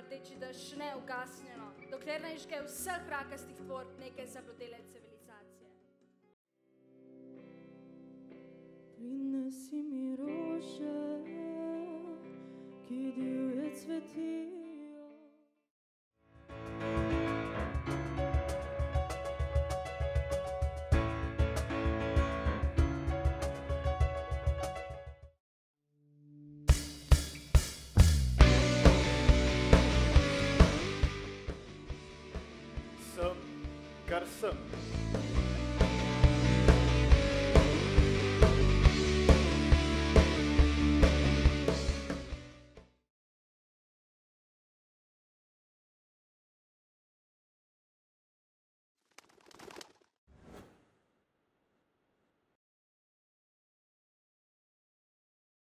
rdeči dež ne ugasnjeno, dokler ne iške vseh rakastih tvorb neke zablodele civilizacije. Prinesi mi rože, ki divje cvetijo. Sem, kar sem.